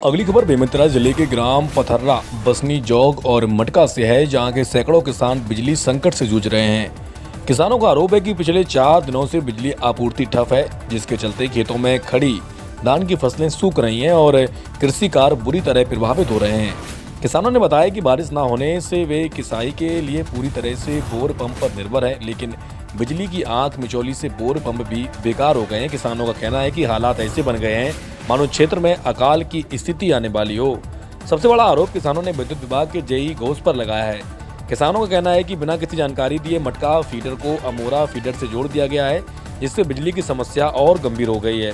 अगली खबर बेमेतरा जिले के ग्राम पथर्रा, बसनी, जौग और मटका से है, जहां के सैकड़ों किसान बिजली संकट से जूझ रहे हैं। किसानों का आरोप है कि पिछले 4 दिनों से बिजली आपूर्ति ठप है, जिसके चलते खेतों में खड़ी धान की फसलें सूख रही हैं और कृषि कार्य बुरी तरह प्रभावित हो रहे हैं। किसानों ने बताया कि बारिश न होने से वे किसाई के लिए पूरी तरह से बोर पंप पर निर्भर है, लेकिन बिजली की आंख मिचौली से बोर पंप भी बेकार हो गए हैं। किसानों का कहना है कि हालात ऐसे बन गए हैं मानो क्षेत्र में अकाल की स्थिति आने वाली हो। सबसे बड़ा आरोप किसानों ने विद्युत विभाग के जेई घोष पर लगाया है। किसानों का कहना है कि बिना किसी जानकारी दिए मटका फीडर को अमोरा फीडर से जोड़ दिया गया है, जिससे बिजली की समस्या और गंभीर हो गई है।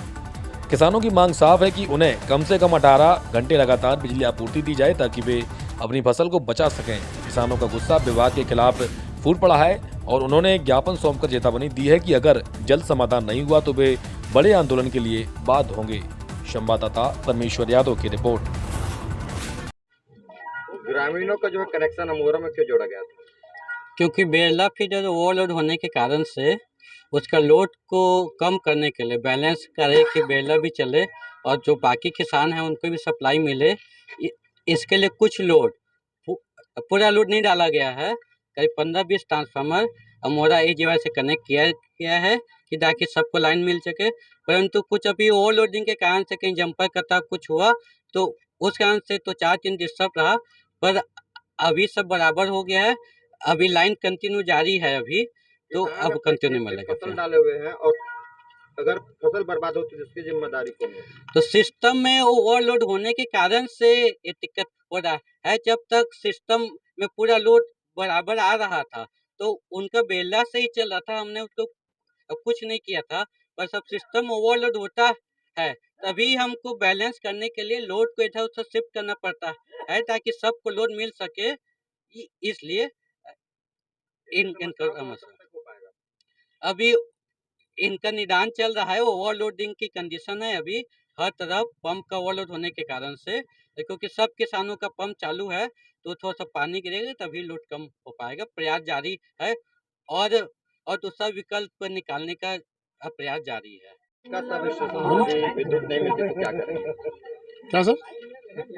किसानों की मांग साफ है कि उन्हें कम से कम 18 घंटे लगातार बिजली आपूर्ति दी जाए, ताकि वे अपनी फसल को बचा सकें। किसानों का गुस्सा विभाग के खिलाफ फूट पड़ा है और उन्होंने एक ज्ञापन सौंपकर चेतावनी दी है कि अगर जल्द समाधान नहीं हुआ तो वे बड़े आंदोलन के लिए बाध्य होंगे। संवाददाता परमेश्वर यादव की रिपोर्ट। ग्रामीणों का जो है कनेक्शन अमोरा में क्यों जोड़ा गया था? क्योंकि बेलदा फीडर ओवरलोड होने के कारण से उसका लोड को कम करने के लिए बैलेंस करे कि बेलदा भी चले और जो बाकी किसान हैं उनको भी सप्लाई मिले। इसके लिए कुछ लोड पूरा लोड नहीं डाला गया है। करीब 15-20 ट्रांसफार्मर अमोरा एक जगह से कनेक्ट किया गया है कि ताकि सबको लाइन मिल सके, परंतु कुछ अभी ओवरलोडिंग के कारण से कहीं जंपर कटा कुछ हुआ तो उस कारण से तो 4 दिन डिस्टर्ब रहा, पर अभी सब बराबर हो गया है। अभी लाइन कंटिन्यू जारी है अभी, तो अब कंटिन्यू मिलेगा। फसल डाले हुए हैं और अगर फसल बर्बाद होती है तो इसकी जिम्मेदारी कौन है? तो सिस्टम में ओवरलोड होने के कारण से ये दिक्कत हो रहा है। जब तक सिस्टम में पूरा लोड बराबर आ रहा था तो उनका बेला से ही चल रहा था, हमने उसको कुछ नहीं किया था। पर सब सिस्टम ओवरलोड होता है तभी हमको बैलेंस करने के लिए लोड को इधर उधर शिफ्ट करना पड़ता है ताकि सबको लोड मिल सके। इसलिए अभी इनका निदान चल रहा है। ओवरलोडिंग की कंडीशन है अभी हर तरफ पंप का ओवरलोड होने के कारण से, क्योंकि सब किसानों का पंप चालू है तो थोड़ा सा पानी गिरेगा तभी लोड कम हो पाएगा। प्रयास जारी है और दूसरा विकल्प निकालने का प्रयास जारी है। विद्युत नहीं मिलती तो क्या करेंगे? क्या सर?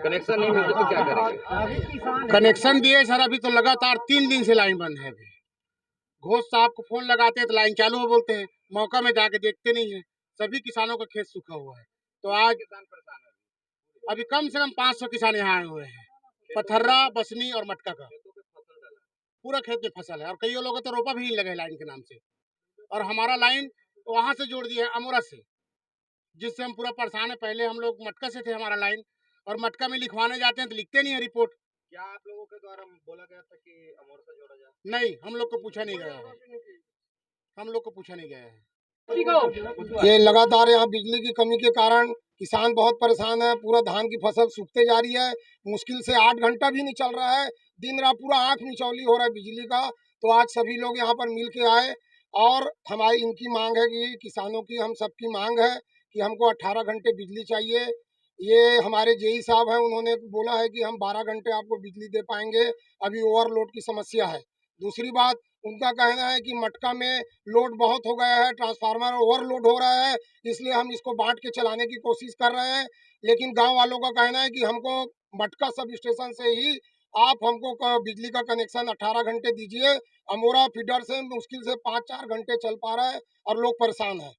कनेक्शन नहीं मिलते तो क्या करेंगे? कनेक्शन दिए सर, अभी तो लगातार 3 दिन से लाइन बंद है। अभी घोष साहब को फोन लगाते हैं तो लाइन चालू है बोलते हैं, मौका में जाके देखते नहीं है। सभी किसानों का खेत सूखा हुआ है। तो आज किसान परेशान है। अभी कम से कम 500 किसान यहाँ आए हुए हैं, पथर्रा, बसनी और मटका का। पूरा खेत में फसल है और कई लोगों तो रोपा भी नहीं लगे लाइन के नाम से। और हमारा लाइन वहां से जोड़ दिया है अमोरा से, जिससे हम पूरा परेशान है। पहले हम लोग मटका से थे हमारा लाइन, और मटका में लिखवाने जाते हैं तो लिखते नहीं है रिपोर्ट। क्या आप लोगों के द्वारा बोला गया था कि अमोरा से जोड़ा जाए? नहीं, हम लोग को पूछा नहीं गया है। हम लोग को पूछा नहीं गया है। ये लगातार यहाँ बिजली की कमी के कारण किसान बहुत परेशान है। पूरा धान की फसल सूखते जा रही है। मुश्किल से 8 घंटा भी नहीं चल रहा है। दिन रात पूरा आंख मिचौली हो रहा है बिजली का। तो आज सभी लोग यहाँ पर मिल के आए और हमारी इनकी मांग है कि किसानों की, हम सबकी मांग है कि हमको 18 घंटे बिजली चाहिए। ये हमारे जेई साहब हैं, उन्होंने बोला है कि हम 12 घंटे आपको बिजली दे पाएंगे। अभी ओवरलोड की समस्या है। दूसरी बात, उनका कहना है कि मटका में लोड बहुत हो गया है, ट्रांसफार्मर ओवरलोड हो रहा है, इसलिए हम इसको बांट के चलाने की कोशिश कर रहे हैं। लेकिन गांव वालों का कहना है कि हमको मटका सब स्टेशन से ही आप हमको बिजली का कनेक्शन 18 घंटे दीजिए। अमोरा फीडर से मुश्किल से 5-4 घंटे चल पा रहा है और लोग परेशान हैं।